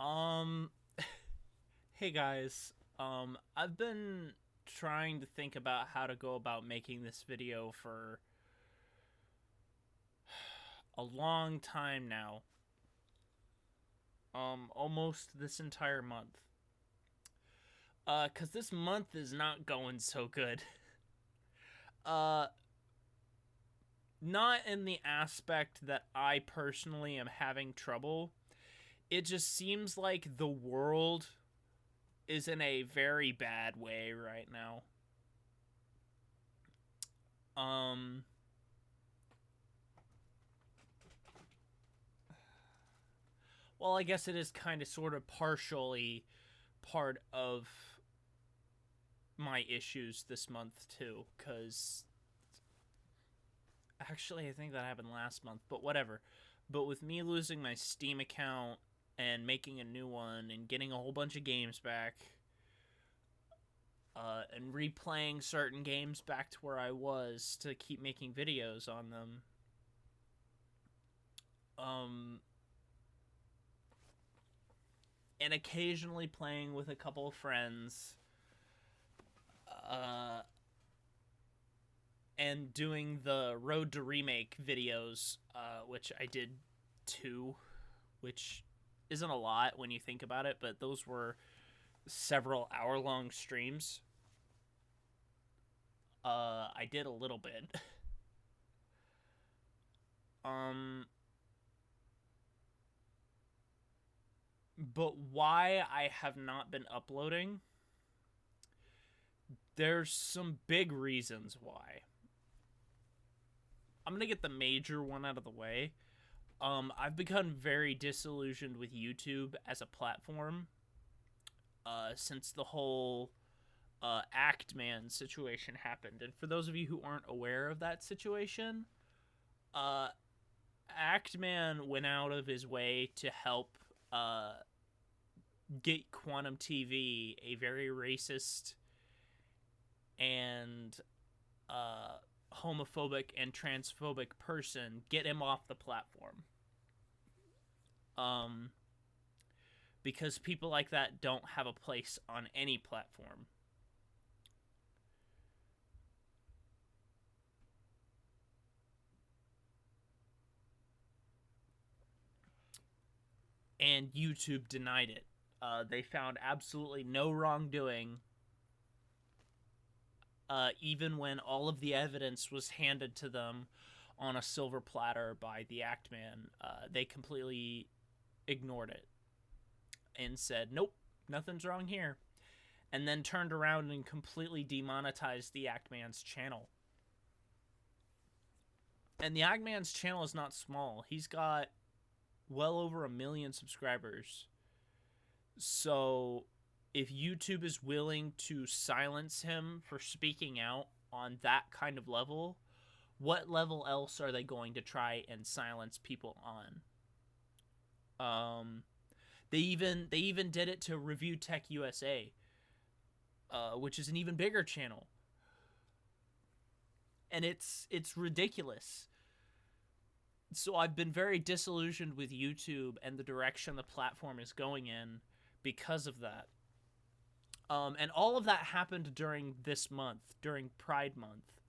Um, hey guys. I've been trying to think about how to go about making this video for a long time now. Almost this entire month. Cause this month is not going so good. Uh, not in the aspect that I personally am having trouble. It just seems like the world is in a very bad way right now. Um, well, I guess it is kind of sort of partially part of my issues this month too, because actually I think that happened last month, but whatever. But with me losing my Steam account and making a new one and getting a whole bunch of games back, and replaying certain games back to where I was to keep making videos on them, um, and occasionally playing with a couple of friends, uh, and doing the Road to Remake videos, which I did two, which isn't a lot when you think about it, but those were several hour-long streams. I did a little bit. um, but why I have not been uploading? There's some big reasons why. I'm gonna get the major one out of the way. I've become very disillusioned with YouTube as a platform since the whole Actman situation happened. And for those of you who aren't aware of that situation, uh, Actman went out of his way to help get Quantum TV, a very racist and homophobic and transphobic person, get him off the platform. Um, because people like that don't have a place on any platform. And YouTube denied it. They found absolutely no wrongdoing, even when all of the evidence was handed to them on a silver platter by the Act Man. They completely ignored it and said, nope, nothing's wrong here. And then turned around and completely demonetized the Act Man's channel. And the Act Man's channel is not small. He's got well over 1 million subscribers. So if YouTube is willing to silence him for speaking out on that kind of level, what level else are they going to try and silence people on? They even did it to Review Tech USA, which is an even bigger channel, and it's ridiculous. So I've been very disillusioned with YouTube and the direction the platform is going in because of that. And all of that happened during this month, during Pride Month.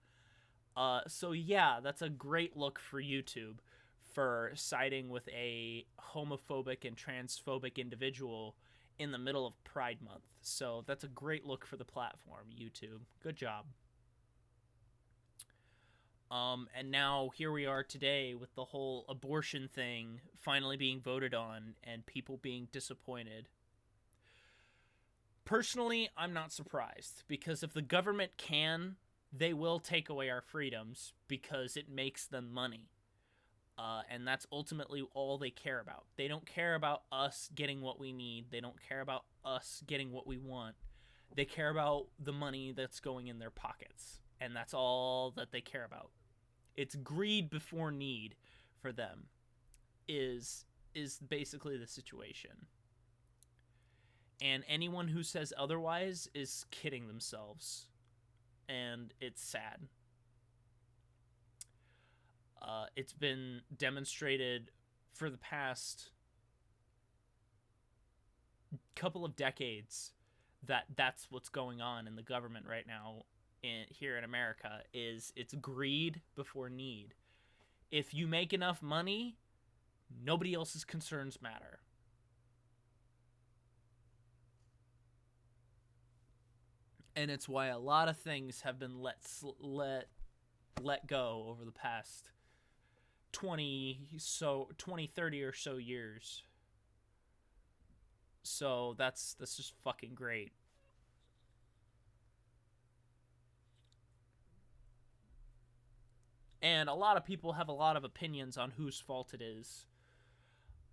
So yeah, that's a great look for YouTube for siding with a homophobic and transphobic individual in the middle of Pride Month. So that's a great look for the platform, YouTube. Good job. And now here we are today with the whole abortion thing finally being voted on and people being disappointed. Personally, I'm not surprised, because if the government can, they will take away our freedoms because it makes them money. And that's ultimately all they care about. They don't care about us getting what we need. They don't care about us getting what we want. They care about the money that's going in their pockets. And that's all that they care about. It's greed before need for them is basically the situation. And anyone who says otherwise is kidding themselves. And it's sad. It's been demonstrated for the past couple of decades that's what's going on in the government right now here in America. Is it's greed before need. If you make enough money, nobody else's concerns matter. And it's why a lot of things have been let go over the past 20 30 or so years. So that's just fucking great. And a lot of people have a lot of opinions on whose fault it is.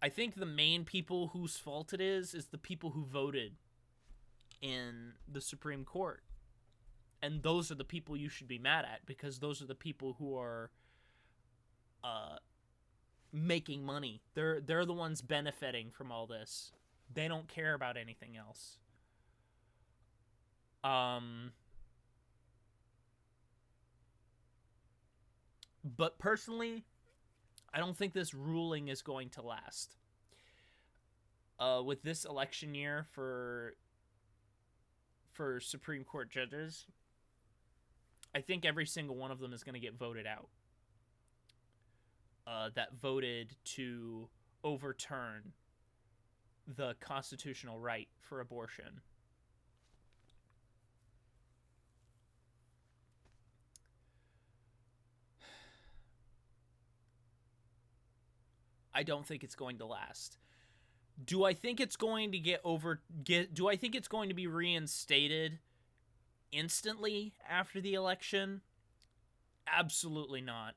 I think the main people whose fault it is the people who voted in the Supreme Court. And those are the people you should be mad at, because those are the people who are making money. They're the ones benefiting from all this. They don't care about anything else. But personally, I don't think this ruling is going to last. With this election year for Supreme Court judges, I think every single one of them is going to get voted out. That voted to overturn the constitutional right for abortion. I don't think it's going to last. Do I think it's going to do I think it's going to be reinstated instantly after the election? Absolutely not.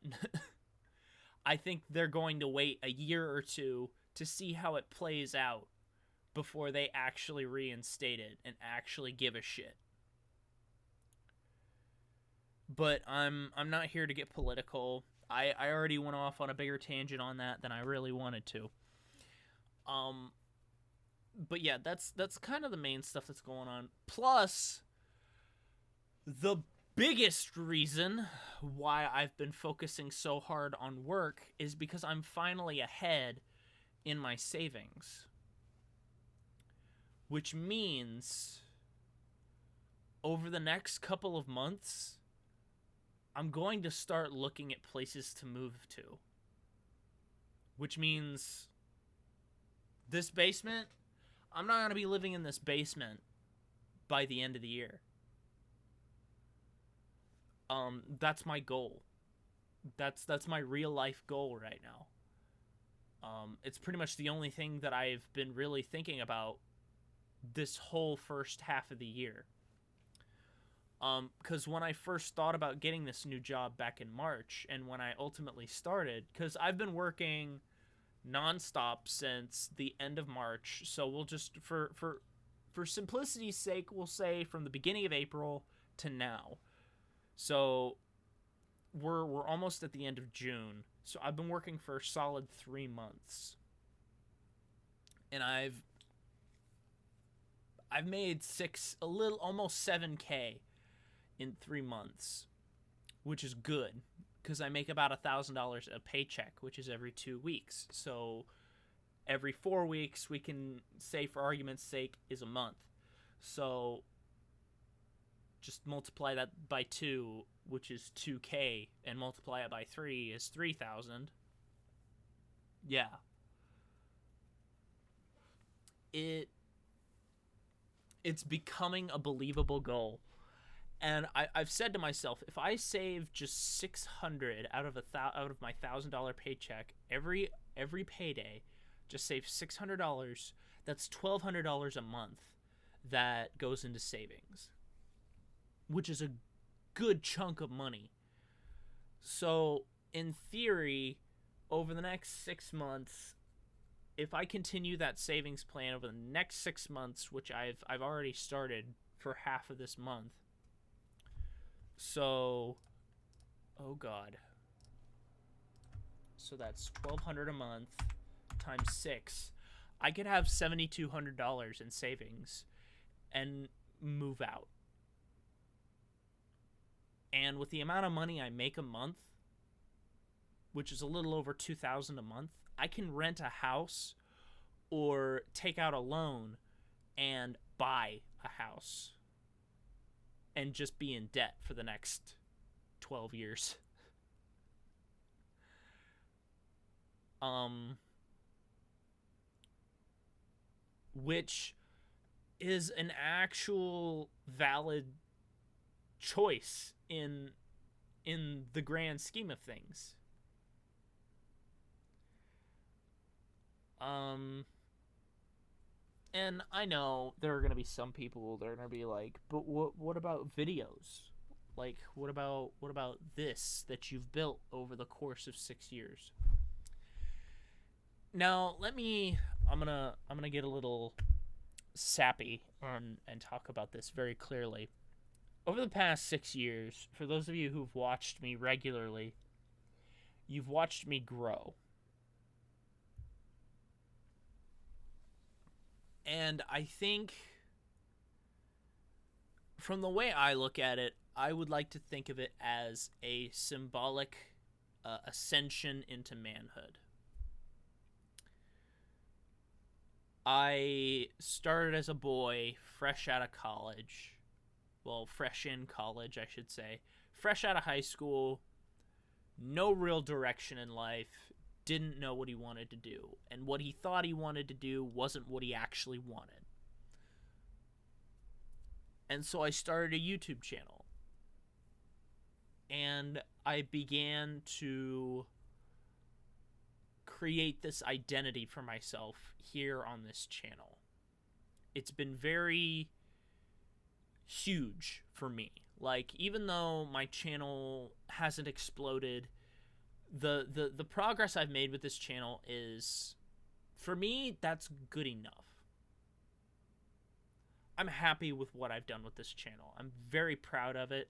I think they're going to wait a year or two to see how it plays out before they actually reinstate it and actually give a shit. But I'm not here to get political. I already went off on a bigger tangent on that than I really wanted to. But yeah, that's kind of the main stuff that's going on. Plus, the biggest reason why I've been focusing so hard on work is because I'm finally ahead in my savings. Which means over the next couple of months, I'm going to start looking at places to move to. Which means this basement, I'm not going to be living in this basement by the end of the year. That's my goal. That's my real life goal right now. It's pretty much the only thing that I've been really thinking about this whole first half of the year. Because when I first thought about getting this new job back in March, and when I ultimately started, because I've been working nonstop since the end of March, so we'll just, for simplicity's sake, we'll say from the beginning of April to now. So we're almost at the end of June. So I've been working for a solid 3 months. And I've made almost 7K in 3 months, which is good because I make about $1,000 a paycheck, which is every 2 weeks. So every 4 weeks, we can say, for argument's sake, is a month. So just multiply that by 2, which is 2K, and multiply it by 3 is 3,000. Yeah. It's becoming a believable goal. And I've said to myself, if I save just $600 out of my $1,000 paycheck every payday, just save $600, that's $1,200 a month that goes into savings, which is a good chunk of money. So in theory, over the next 6 months, if I continue that savings plan over the next 6 months, which I've already started for half of this month. So, oh God. So that's $1,200 a month times 6. I could have $7,200 in savings and move out. And with the amount of money I make a month, which is a little over $2,000 a month, I can rent a house or take out a loan and buy a house and just be in debt for the next 12 years. Which is an actual valid choice in the grand scheme of things. And I know there are going to be some people that are going to be like, but what about videos? Like, what about this that you've built over the course of 6 years? Now, I'm gonna get a little sappy and talk about this very clearly. Over the past 6 years, for those of you who've watched me regularly, you've watched me grow. And I think, from the way I look at it, I would like to think of it as a symbolic ascension into manhood. I started as a boy, fresh out of college. Well, fresh in college, I should say. Fresh out of high school, no real direction in life, didn't know what he wanted to do. And what he thought he wanted to do wasn't what he actually wanted. And so I started a YouTube channel. And I began to create this identity for myself here on this channel. It's been very huge for me. Like, even though my channel hasn't exploded, the progress I've made with this channel is, for me, that's good enough. I'm happy with what I've done with this channel. I'm very proud of it,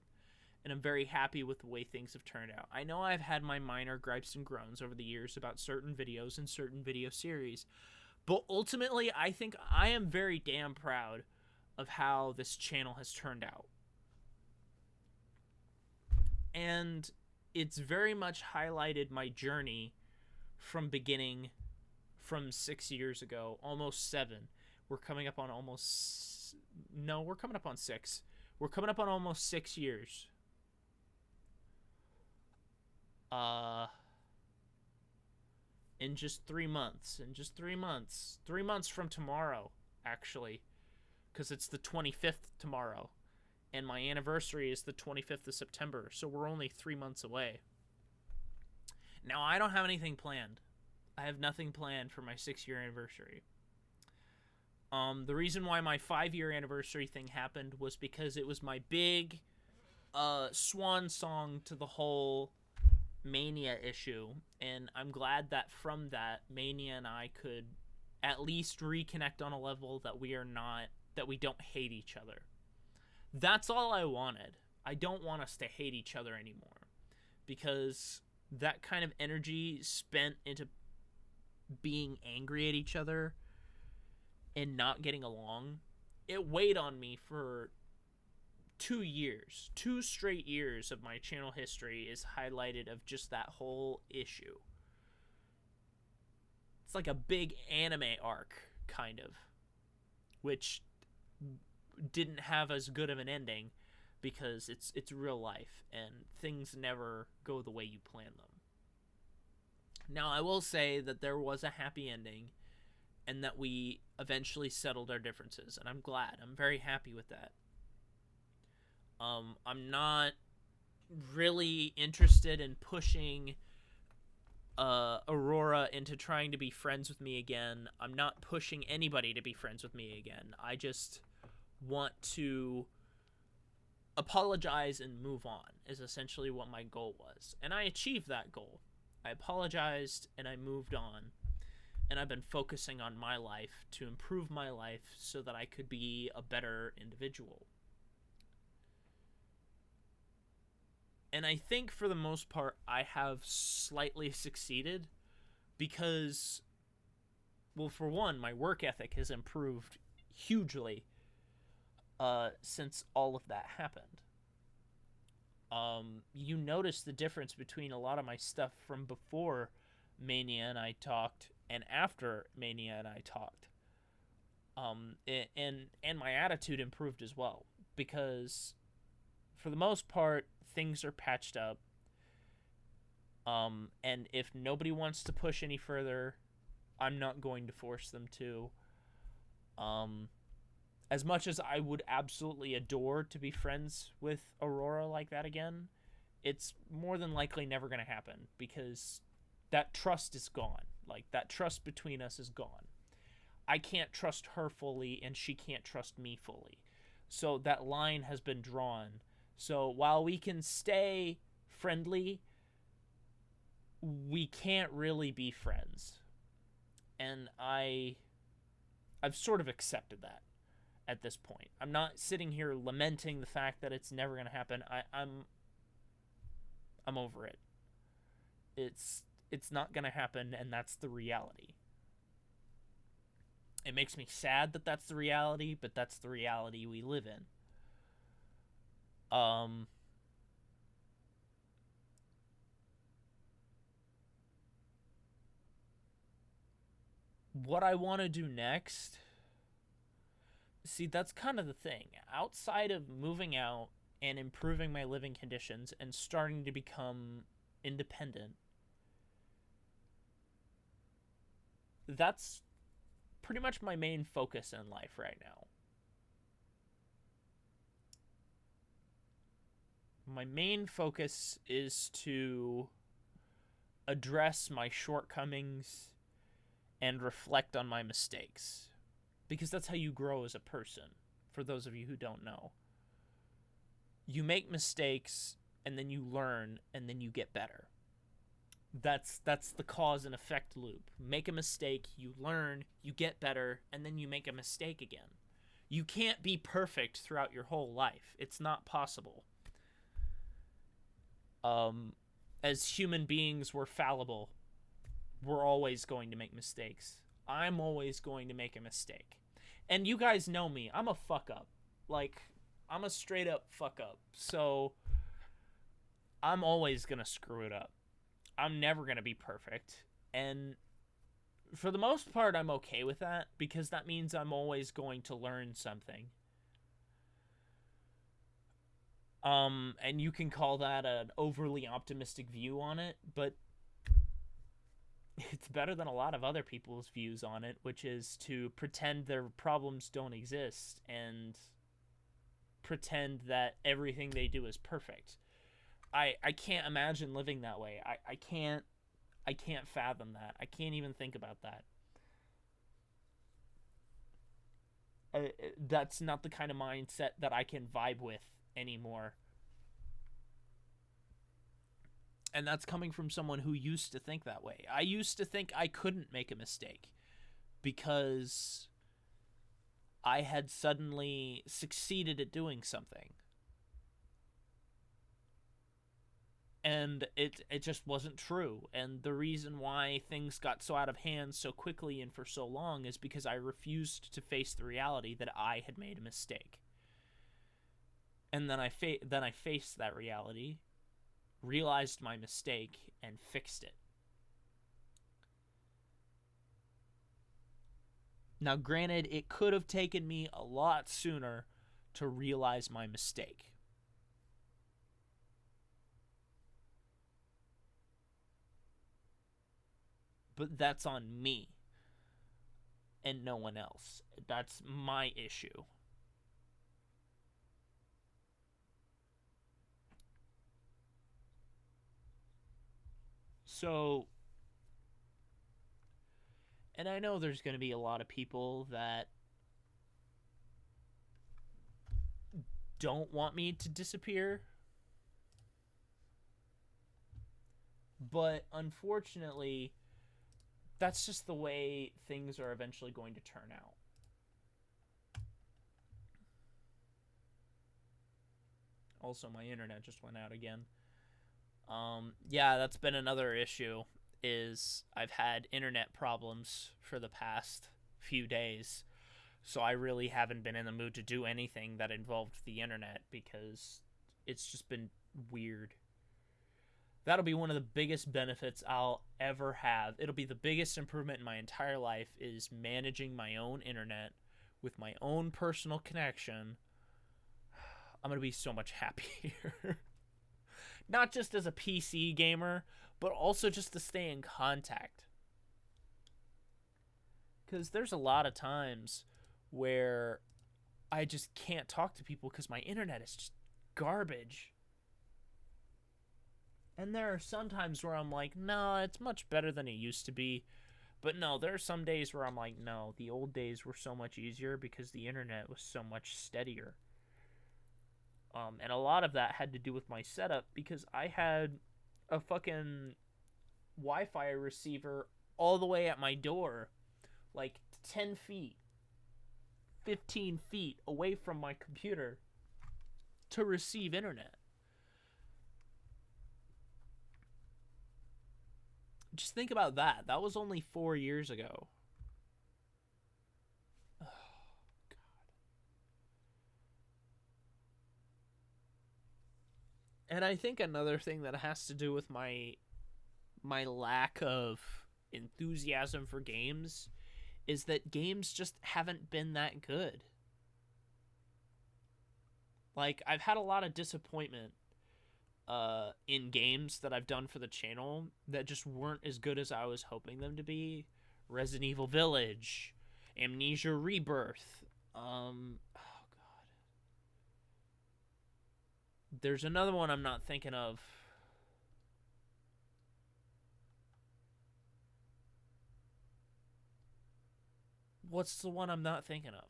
and I'm very happy with the way things have turned out. I know I've had my minor gripes and groans over the years about certain videos and certain video series, but ultimately, I think I am very damn proud of how this channel has turned out. And it's very much highlighted my journey from beginning from 6 years ago, almost 7. We're coming up on almost... No, we're coming up on 6. We're coming up on almost 6 years. In just 3 months. 3 months from tomorrow, actually. Because it's the 25th tomorrow. And my anniversary is the 25th of September. So we're only 3 months away. Now, I don't have anything planned. I have nothing planned for my 6-year anniversary. The reason why my 5-year anniversary thing happened was because it was my big swan song to the whole Mania issue, and I'm glad that from that, Mania and I could at least reconnect on a level that we don't hate each other. That's all I wanted. I don't want us to hate each other anymore, because that kind of energy spent into being angry at each other and not getting along, it weighed on me for 2 years. 2 straight years of my channel history is highlighted of just that whole issue. It's like a big anime arc, kind of, which didn't have as good of an ending because it's real life and things never go the way you plan them. Now, I will say that there was a happy ending and that we eventually settled our differences, and I'm glad. I'm very happy with that. I'm not really interested in pushing Aurora into trying to be friends with me again. I'm not pushing anybody to be friends with me again. I just want to apologize and move on is essentially what my goal was. And I achieved that goal. I apologized and I moved on. And I've been focusing on my life to improve my life so that I could be a better individual. And I think for the most part, I have slightly succeeded because, well, for one, my work ethic has improved hugely since all of that happened. You notice the difference between a lot of my stuff from before Mania and I talked and after Mania and I talked. And my attitude improved as well, because for the most part things are patched up. And if nobody wants to push any further, I'm not going to force them to. Um, as much as I would absolutely adore to be friends with Aurora like that again, it's more than likely never going to happen, because that trust is gone. Like, that trust between us is gone. I can't trust her fully, and she can't trust me fully. So that line has been drawn. So while we can stay friendly, we can't really be friends. And I've sort of accepted that at this point. I'm not sitting here lamenting the fact that it's never going to happen. I'm over it. It's not going to happen, and that's the reality. It makes me sad that that's the reality, but that's the reality we live in. What I want to do next, see, that's kind of the thing. Outside of moving out and improving my living conditions and starting to become independent, that's pretty much my main focus in life right now. My main focus is to address my shortcomings and reflect on my mistakes, because that's how you grow as a person. For those of you who don't know, you make mistakes and then you learn and then you get better. That's the cause and effect loop. Make a mistake, you learn, you get better, and then you make a mistake again. You can't be perfect throughout your whole life. It's not possible. As human beings, we're fallible. We're always going to make mistakes. I'm always going to make a mistake. And you guys know me. I'm a fuck up. Like, I'm a straight up fuck up. So I'm always going to screw it up. I'm never going to be perfect. And for the most part, I'm okay with that, because that means I'm always going to learn something. And you can call that an overly optimistic view on it, but it's better than a lot of other people's views on it, which is to pretend their problems don't exist and pretend that everything they do is perfect. I can't imagine living that way. I can't fathom that. I can't even think about that. That's not the kind of mindset that I can vibe with anymore. And that's coming from someone who used to think that way. I used to think I couldn't make a mistake because I had suddenly succeeded at doing something. And it just wasn't true. And the reason why things got so out of hand so quickly and for so long is because I refused to face the reality that I had made a mistake. And then I faced that reality, realized my mistake, and fixed it. Now, granted, it could have taken me a lot sooner to realize my mistake. But that's on me and no one else. That's my issue. So, and I know there's going to be a lot of people that don't want me to disappear. But unfortunately, that's just the way things are eventually going to turn out. Also, my internet just went out again. Yeah, that's been another issue, is I've had internet problems for the past few days. So I really haven't been in the mood to do anything that involved the internet, because it's just been weird. That'll be one of the biggest benefits I'll ever have. It'll be the biggest improvement in my entire life, is managing my own internet with my own personal connection, I'm going to be so much happier. Not just as a PC gamer, but also just to stay in contact. Because there's a lot of times where I just can't talk to people because my internet is just garbage. And there are some times where I'm like, no, it's much better than it used to be. But no, there are some days where I'm like, no, the old days were so much easier because the internet was so much steadier. And a lot of that had to do with my setup because I had a fucking Wi-Fi receiver all the way at my door, like 10 feet, 15 feet away from my computer to receive internet. Just think about that. That was only 4 years ago. Oh, God. And I think another thing that has to do with my lack of enthusiasm for games is that games just haven't been that good. Like, I've had a lot of disappointment in games that I've done for the channel that just weren't as good as I was hoping them to be. Resident Evil Village, Amnesia Rebirth. Oh god. There's another one I'm not thinking of. What's the one I'm not thinking of?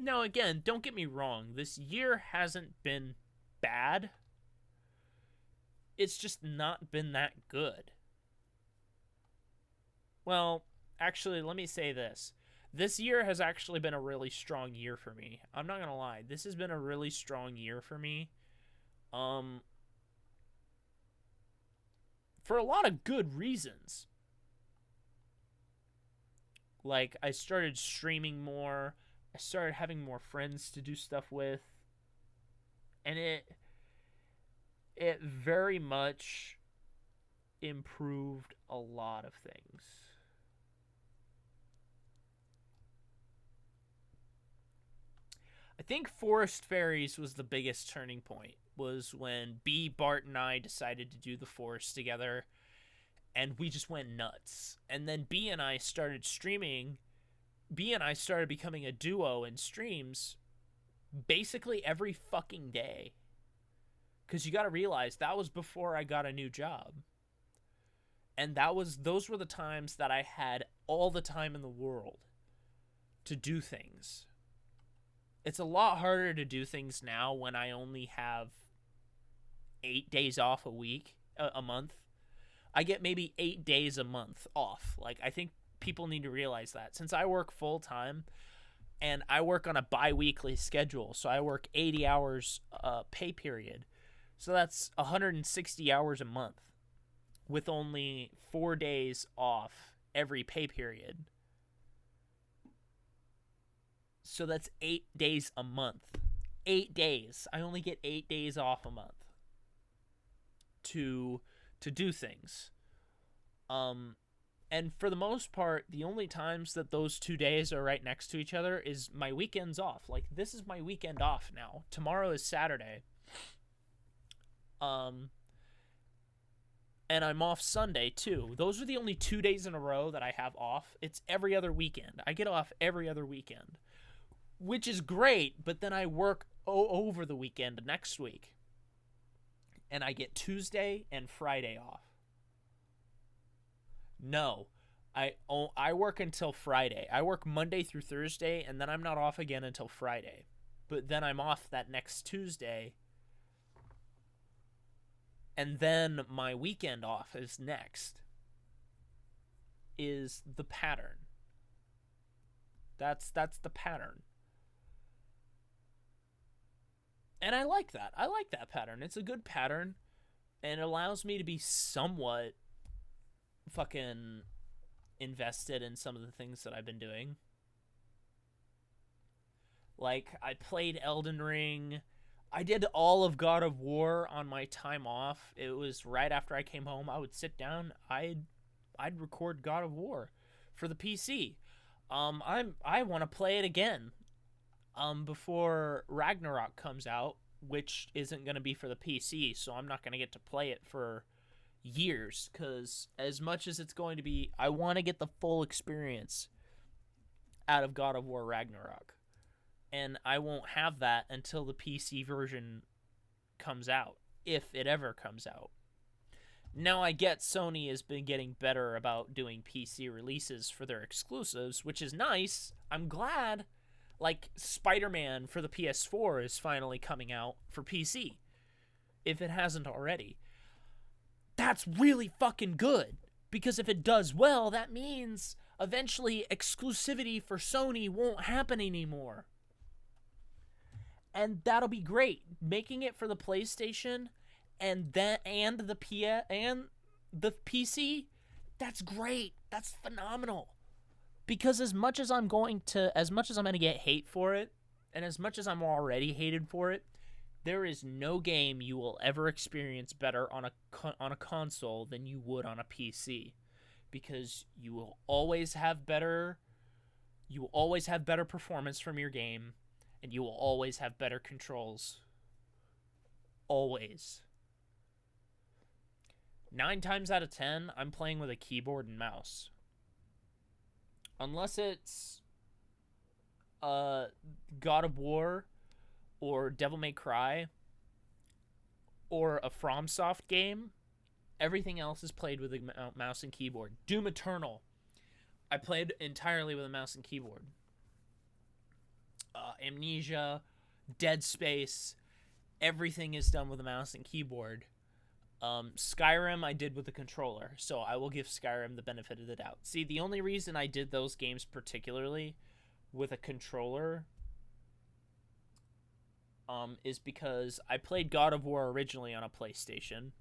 Now, again, don't get me wrong. This year hasn't been bad. It's just not been that good. Well, actually, let me say this. This year has actually been a really strong year for me. I'm not going to lie. This has been a really strong year for me. For a lot of good reasons. Like, I started streaming more. I started having more friends to do stuff with. And it very much improved a lot of things. I think Forest Fairies was the biggest turning point. Was when B, Bart, and I decided to do the forest together. And we just went nuts. And then B and I started streaming. B and I started becoming a duo in streams basically every fucking day. Because you got to realize that was before I got a new job. And those were the times that I had all the time in the world to do things. It's a lot harder to do things now when I only have 8 days off a month. I get maybe 8 days a month off. Like, I think people need to realize that. Since I work full time and I work on a bi-weekly schedule, so I work 80 hours pay period. So that's 160 hours a month with only 4 days off every pay period. So that's 8 days a month. 8 days. I only get 8 days off a month to do things. And for the most part, the only times that those 2 days are right next to each other is my weekends off. Like, this is my weekend off now. Tomorrow is Saturday. And I'm off Sunday, too. Those are the only 2 days in a row that I have off. It's every other weekend. I get off every other weekend, which is great, but then I work over the weekend next week. And I get Tuesday and Friday off. No, I work until Friday. I work Monday through Thursday, and then I'm not off again until Friday. But then I'm off that next Tuesday. And then my weekend off is next. Is the pattern. That's the pattern. And I like that. I like that pattern. It's a good pattern. And it allows me to be somewhat fucking invested in some of the things that I've been doing. Like, I played Elden Ring. I did all of God of War on my time off. It was right after I came home. I would sit down. I'd record God of War. for the PC. I want to play it again. Before Ragnarok comes out, which isn't going to be for the PC, so I'm not going to get to play it for years, because as much as it's going to be, I want to get the full experience out of God of War Ragnarok, and I won't have that until the PC version comes out, if it ever comes out. Now, I get Sony has been getting better about doing PC releases for their exclusives, which is nice. I'm glad. Like, Spider-Man for the PS4 is finally coming out for PC, if it hasn't already. That's really fucking good, because if it does well, that means eventually exclusivity for Sony won't happen anymore. And that'll be great. Making it for the PlayStation and the PC, that's great. That's phenomenal. Because as much as I'm going to get hate for it, and as much as I'm already hated for it, there is no game you will ever experience better on a console than you would on a PC, because you will always have better performance from your game, and you will always have better controls. Always. 9 times out of 10, I'm playing with a keyboard and mouse. Unless it's God of War or Devil May Cry or a FromSoft game, everything else is played with a mouse and keyboard. Doom Eternal, I played entirely with a mouse and keyboard. Amnesia, Dead Space, everything is done with a mouse and keyboard. Skyrim I did with a controller, so I will give Skyrim the benefit of the doubt. See, the only reason I did those games particularly with a controller is because I played God of War originally on a PlayStation.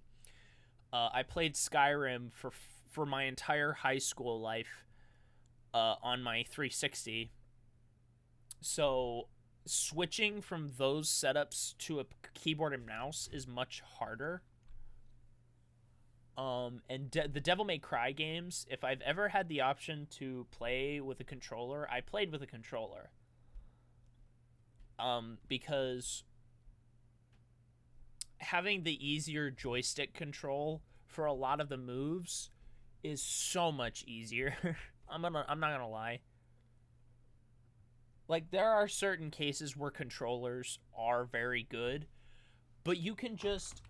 I played Skyrim for my entire high school life on my 360. So switching from those setups to a keyboard and mouse is much harder. And the Devil May Cry games, if I've ever had the option to play with a controller, I played with a controller. Because having the easier joystick control for a lot of the moves is so much easier. I'm not gonna lie. Like, there are certain cases where controllers are very good, but you can just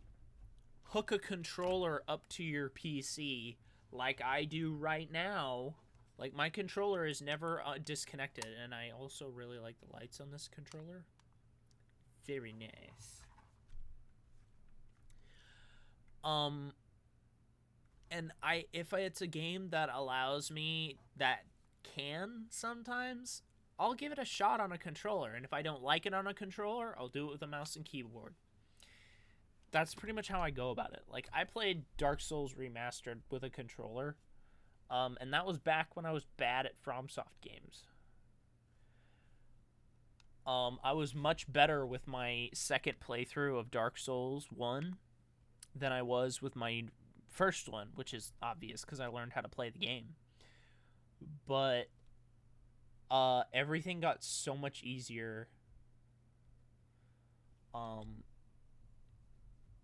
hook a controller up to your PC like I do right now. Like, my controller is never disconnected, and I also really like the lights on this controller. Very nice. And if it's a game that allows me, that can sometimes, I'll give it a shot on a controller, and if I don't like it on a controller, I'll do it with a mouse and keyboard. That's pretty much how I go about it. Like, I played Dark Souls Remastered with a controller, and that was back when I was bad at FromSoft games. I was much better with my second playthrough of Dark Souls 1 than I was with my first one, which is obvious because I learned how to play the game. But everything got so much easier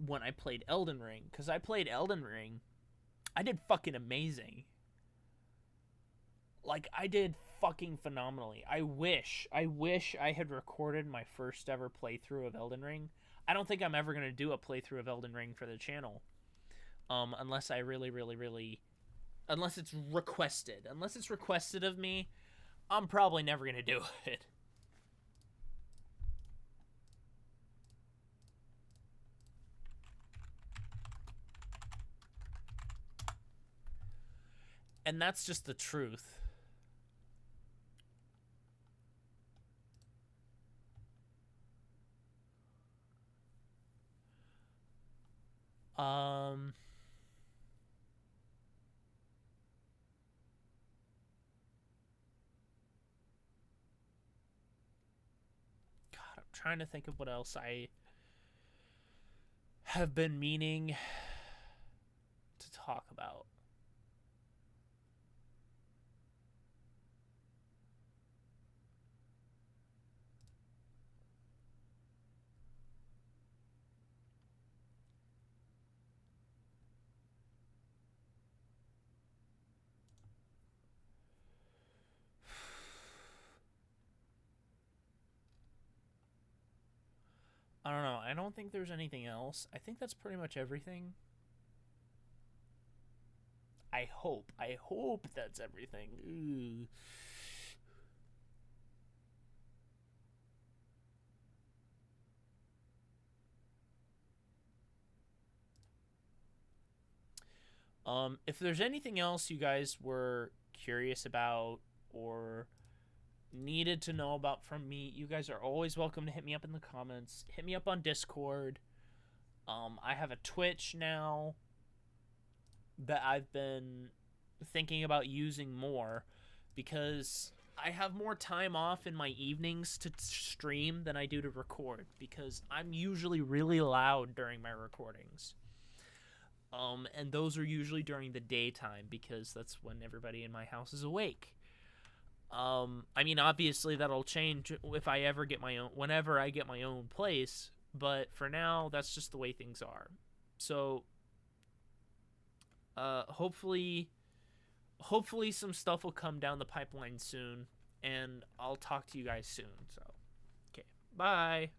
when I played Elden Ring, because I played Elden Ring, I did fucking amazing. Like, I did fucking phenomenally. I wish I had recorded my first ever playthrough of Elden Ring. I don't think I'm ever going to do a playthrough of Elden Ring for the channel. Unless I really... Unless it's requested. Unless it's requested of me, I'm probably never going to do it. And that's just the truth. God, I'm trying to think of what else I have been meaning to talk about. I don't think there's anything else. I think that's pretty much everything. I hope that's everything. Ooh. If there's anything else you guys were curious about or needed to know about from me, you guys are always welcome to hit me up in the comments. Hit me up on Discord. I have a Twitch now that I've been thinking about using more because I have more time off in my evenings to stream than I do to record because I'm usually really loud during my recordings. And those are usually during the daytime because that's when everybody in my house is awake. I mean, obviously that'll change if I ever get my own, whenever I get my own place, but for now, that's just the way things are. So, hopefully some stuff will come down the pipeline soon, and I'll talk to you guys soon. So, okay, bye.